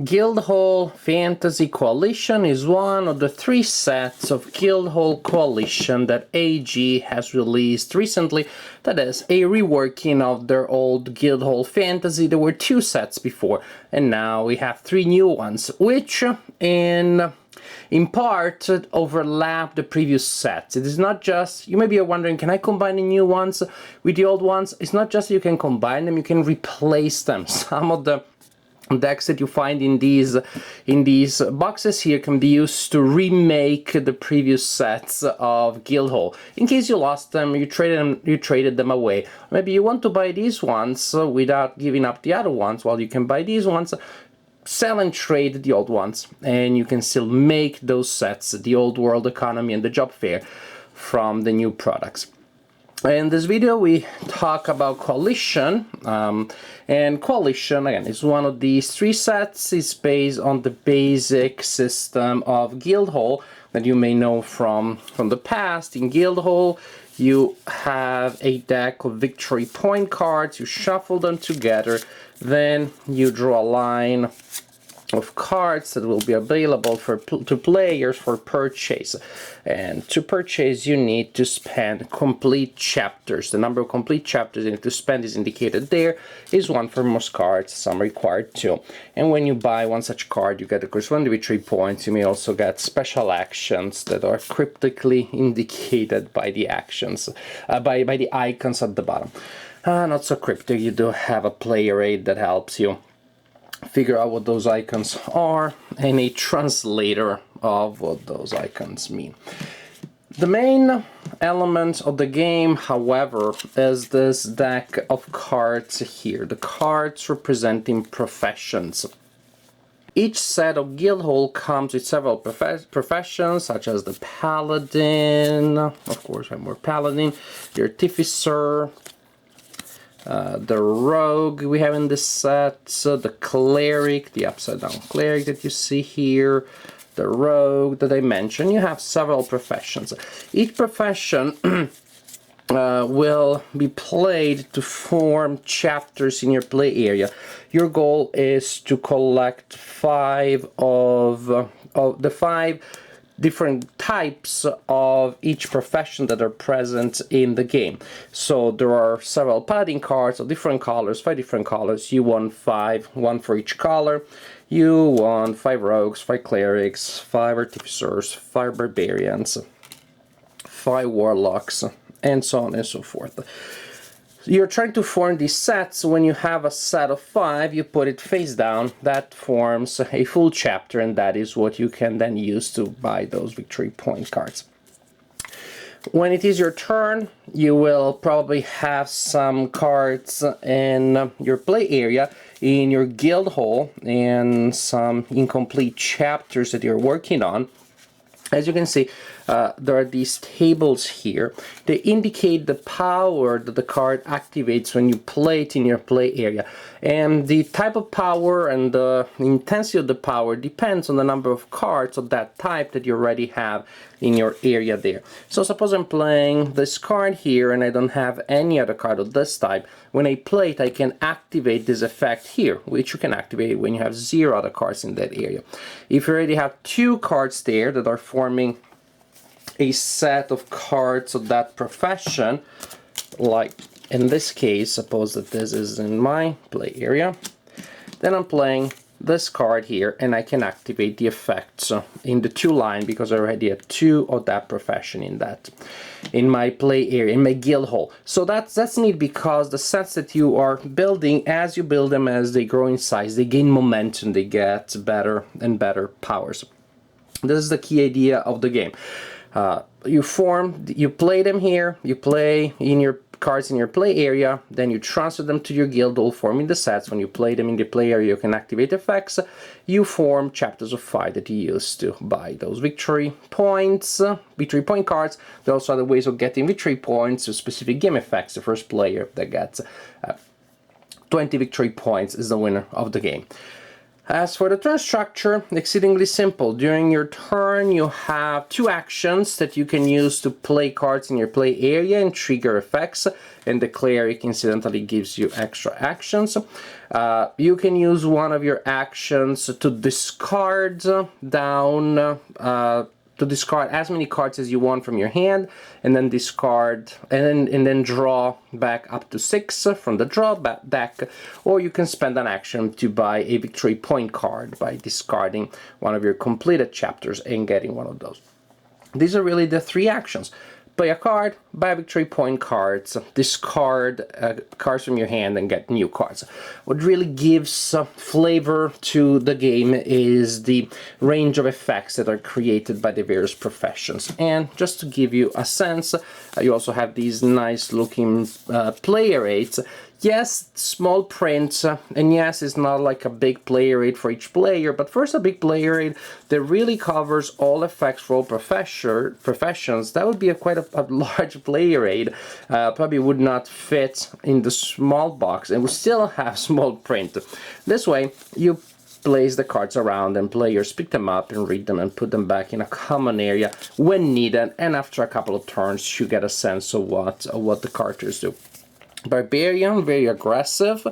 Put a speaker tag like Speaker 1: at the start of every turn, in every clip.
Speaker 1: Guildhall Fantasy Coalition is one of the 3 sets of Guildhall Coalition that AG has released recently. That is a reworking of their old Guildhall Fantasy. There were 2 sets before, and now we have 3 new ones, which in part overlap the previous sets. It is not just, you may be wondering, can I combine the new ones with the old ones? It's not just you can combine them, you can replace them. Some of the decks that you find in these boxes here can be used to remake the previous sets of Guildhall. In case you lost them, you traded them away. Maybe you want to buy these ones without giving up the other ones. Well, you can buy these ones, sell and trade the old ones, and you can still make those sets, the old world economy and the job fair, from the new products. In this video we talk about Coalition, and Coalition again is one of these 3 sets. It's based on the basic system of Guildhall that you may know from the past. In Guildhall you have a deck of victory point cards, you shuffle them together, then you draw a line of cards that will be available to players for purchase. And to purchase you need to spend complete chapters. The number of complete chapters you need to spend is indicated there. Is 1 for most cards, some required 2. And when you buy one such card you get the corresponding victory points. You may also get special actions that are cryptically indicated by the actions, by the icons at the bottom. Not so cryptic, you do have a player aid that helps you figure out what those icons are, and a translator of what those icons mean. The main element of the game, however, is this deck of cards here, the cards representing professions. Each set of Guildhall comes with several professions, such as the Paladin, of course I have more Paladin, the Artificer, the Rogue we have in this set, the Cleric, the upside down Cleric that you see here, the Rogue that I mentioned. You have several professions. Each profession will be played to form chapters in your play area. Your goal is to collect 5 of the 5 different types of each profession that are present in the game. So there are several paladin cards of different colors, 5 different colors. You want 5, 1 for each color. You want 5 rogues, 5 clerics, 5 artificers, 5 barbarians, 5 warlocks, and so on and so forth. You're trying to form these sets. When you have a set of 5, you put it face down. That forms a full chapter, and that is what you can then use to buy those victory point cards. When it is your turn, you will probably have some cards in your play area, in your Guildhall, and some incomplete chapters that you're working on. As you can see, there are these tables here. They indicate the power that the card activates when you play it in your play area. And the type of power and the intensity of the power depends on the number of cards of that type that you already have in your area there. So suppose I'm playing this card here and I don't have any other card of this type. When I play it, I can activate this effect here, which you can activate when you have 0 other cards in that area. If you already have 2 cards there that are forming a set of cards of that profession, like in this case, suppose that this is in my play area, then I'm playing this card here and I can activate the effects in the 2 line because I already have 2 of that profession in my play area, in my Guildhall. So that's neat, because the sets that you are building, as you build them, as they grow in size, they gain momentum, they get better and better powers. This is the key idea of the game. You play them here, you play in your cards in your play area, then you transfer them to your Guildhall, forming the sets. When you play them in the play area, you can activate effects. You form chapters of 5 that you use to buy those victory points, victory point cards. There are also other ways of getting victory points to specific game effects. The first player that gets 20 victory points is the winner of the game. As for the turn structure, exceedingly simple. During your turn, you have 2 actions that you can use to play cards in your play area and trigger effects, and the cleric incidentally gives you extra actions. You can use one of your actions to discard down to discard as many cards as you want from your hand, and then discard and then draw back up to 6 from the draw deck, or you can spend an action to buy a victory point card by discarding one of your completed chapters and getting one of those. These are really the 3 actions. Play a card, buy victory point cards, discard cards from your hand and get new cards. What really gives flavor to the game is the range of effects that are created by the various professions. And just to give you a sense, you also have these nice looking player aids. Yes, small print, and yes, it's not like a big player aid for each player, but first a big player aid that really covers all effects for all professions. That would be quite a large player aid. Probably would not fit in the small box and would still have small print. This way, you place the cards around and players pick them up and read them and put them back in a common area when needed, and after a couple of turns you get a sense of what the characters do. Barbarian, very aggressive.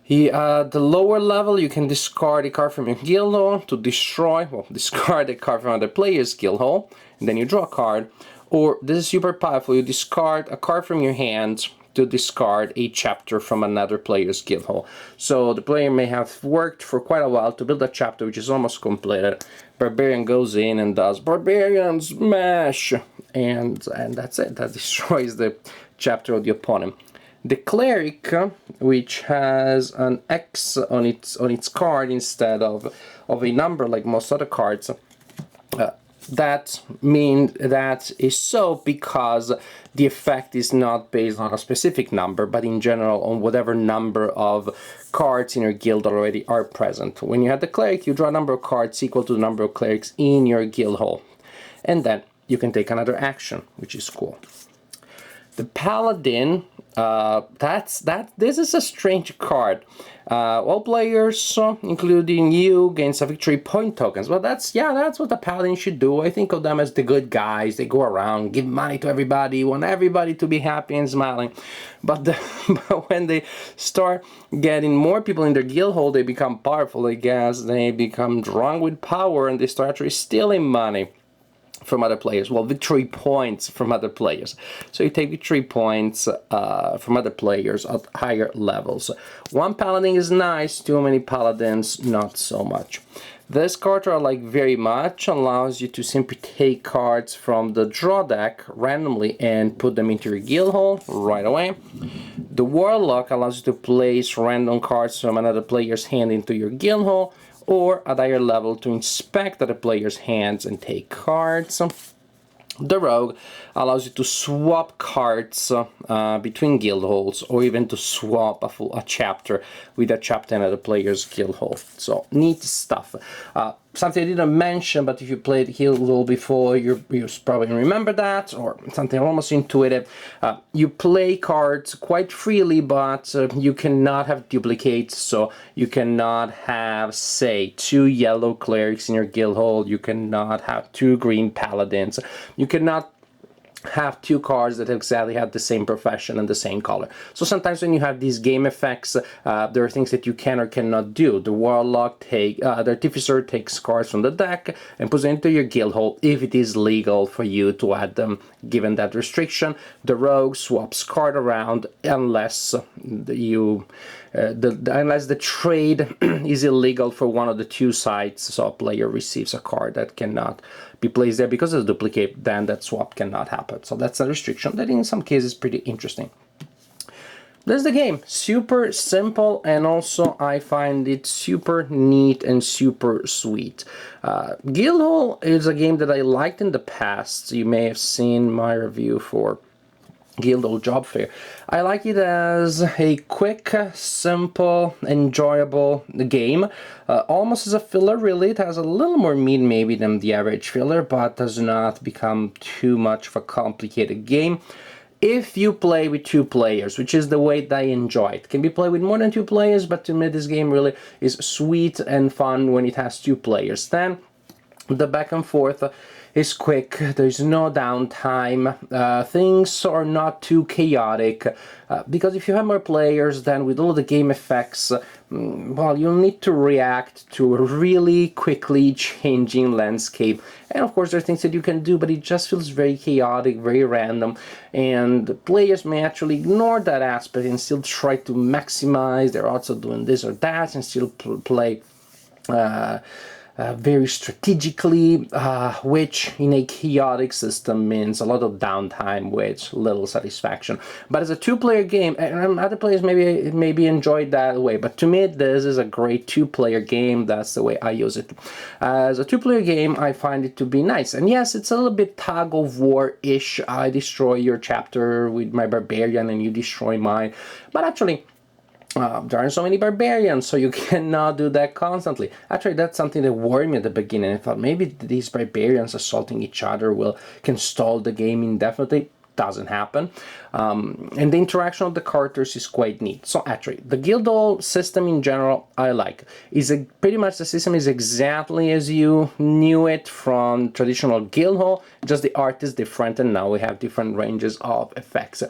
Speaker 1: The lower level, you can discard a card from your Guildhall to destroy, discard a card from another player's Guildhall, and then you draw a card. Or, this is super powerful, you discard a card from your hand to discard a chapter from another player's Guildhall. So the player may have worked for quite a while to build a chapter which is almost completed. Barbarian goes in and does Barbarian Smash! And that's it, that destroys the chapter of the opponent. The cleric, which has an X on its card instead of a number like most other cards, that is so because the effect is not based on a specific number, but in general on whatever number of cards in your guild already are present. When you have the cleric, you draw a number of cards equal to the number of clerics in your Guildhall, and then you can take another action, which is cool. The paladin, this is a strange card. All players, including you, gain some victory point tokens. Well, that's what the paladin should do. I think of them as the good guys. They go around, give money to everybody, want everybody to be happy and smiling. But when they start getting more people in their Guildhall, they become powerful, I guess. They become drunk with power and they start actually stealing money from other players. Well, victory points from other players. So you take victory points from other players at higher levels. One paladin is nice, too many paladins, not so much. This card I like very much, allows you to simply take cards from the draw deck randomly and put them into your Guildhall right away. The Warlock allows you to place random cards from another player's hand into your Guildhall, or at higher level to inspect other players' hands and take cards. The Rogue allows you to swap cards between Guildhalls, or even to swap a chapter with a chapter in another player's Guildhall. So, neat stuff. Something I didn't mention, but if you played Guildhall before, you probably remember that, or something almost intuitive. You play cards quite freely, but you cannot have duplicates, so you cannot have, say, 2 yellow clerics in your Guildhall, you cannot have 2 green paladins, you cannot have 2 cards that exactly have the same profession and the same color. So sometimes when you have these game effects, there are things that you can or cannot do. The Warlock the Artificer takes cards from the deck and puts them into your Guildhall if it is legal for you to add them, given that restriction. The Rogue swaps card around unless unless the trade is illegal for one of the 2 sides, so a player receives a card that cannot be placed there because of the duplicate, then that swap cannot happen. So that's a restriction that in some cases is pretty interesting. That's the game. Super simple, and also I find it super neat and super sweet. Guildhall is a game that I liked in the past. You may have seen my review for Guildhall Job Fair. I like it as a quick, simple, enjoyable game. Almost as a filler, really. It has a little more meat maybe than the average filler, but does not become too much of a complicated game. if you play with 2 players, which is the way that I enjoy it. It can be played with more than 2 players, but to me this game really is sweet and fun when it has 2 players. Then the back and forth is quick, there's no downtime, things are not too chaotic, because if you have more players, then with all the game effects, well, you'll need to react to a really quickly changing landscape. And of course there are things that you can do, but it just feels very chaotic, very random, and players may actually ignore that aspect and still try to maximize, they're also doing this or that, and still play very strategically, which in a chaotic system means a lot of downtime with little satisfaction. But as a 2-player game, and other players maybe enjoy that way, but to me this is a great 2-player game. That's the way I use it. As a 2-player game, I find it to be nice. And yes, it's a little bit tug of war-ish. I destroy your chapter with my barbarian and you destroy mine. But actually, there aren't so many barbarians, so you cannot do that constantly. Actually, that's something that worried me at the beginning. I thought maybe these barbarians assaulting each other can stall the game indefinitely. Doesn't happen. And the interaction of the characters is quite neat. So actually, the Guildhall system in general, I like. Pretty much the system is exactly as you knew it from traditional Guildhall, just the art is different, and now we have different ranges of effects.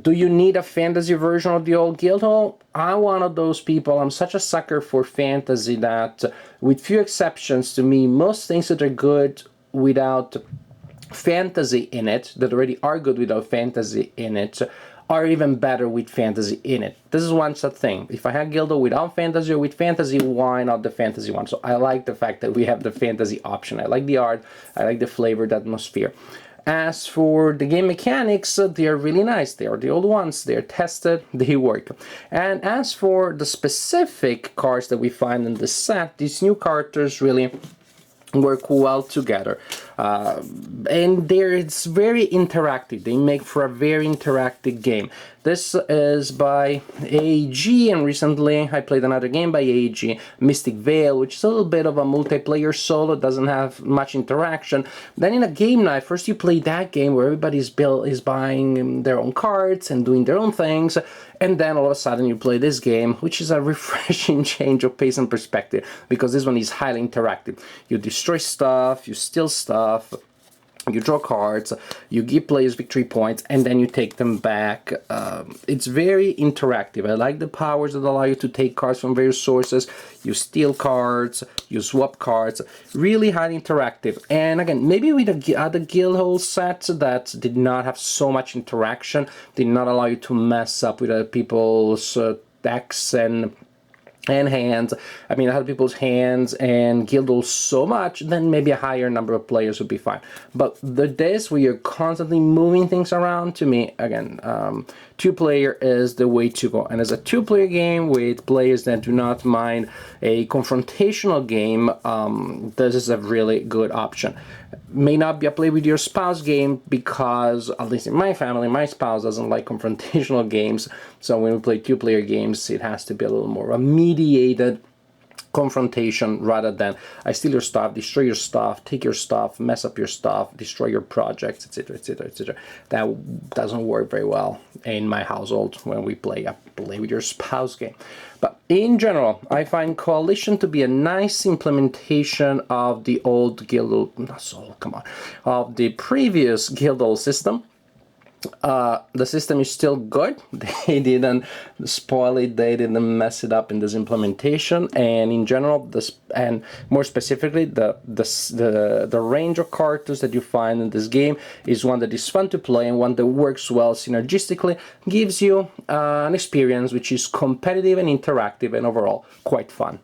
Speaker 1: Do you need a fantasy version of the old Guildhall? I'm one of those people. I'm such a sucker for fantasy that, with few exceptions to me, most things that are good without fantasy in it, that already are good without fantasy in it, are even better with fantasy in it. This is one such thing. If I had Guildhall without fantasy or with fantasy, why not the fantasy one? So I like the fact that we have the fantasy option. I like the art, I like the flavor, the atmosphere. As for the game mechanics, they are really nice. They are the old ones, they're tested, they work. And as for the specific cards that we find in the set, these new characters really work well together. And it's very interactive. They make for a very interactive game. This is by AEG, and recently I played another game by AEG, Mystic Veil, which is a little bit of a multiplayer solo, doesn't have much interaction. Then in a game night, first you play that game where everybody is buying their own cards and doing their own things, and then all of a sudden you play this game, which is a refreshing change of pace and perspective, because this one is highly interactive. You destroy stuff, you steal stuff, you draw cards, you give players victory points, and then you take them back. It's very interactive. I like the powers that allow you to take cards from various sources. You steal cards, you swap cards. Really highly interactive. And again, maybe with the other Guildhall sets that did not have so much interaction, did not allow you to mess up with other people's decks and hands. I mean, other people's hands and Guildhall so much, then maybe a higher number of players would be fine. But this, where you're constantly moving things around, to me, again, 2-player is the way to go. And as a 2-player game with players that do not mind a confrontational game, this is a really good option. May not be a play with your spouse game, because at least in my family, my spouse doesn't like confrontational games. So when we play 2-player games, it has to be a little more a mediated confrontation rather than I steal your stuff, destroy your stuff, take your stuff, mess up your stuff, destroy your projects, etc., etc., etc. That doesn't work very well in my household when we play a play with your spouse game. But in general, I find Coalition to be a nice implementation of the old Guildhall, of the previous Guildhall system. The system is still good. They didn't spoil it, they didn't mess it up in this implementation, and in general, and more specifically, the range of characters that you find in this game is one that is fun to play and one that works well synergistically, gives you an experience which is competitive and interactive and overall quite fun.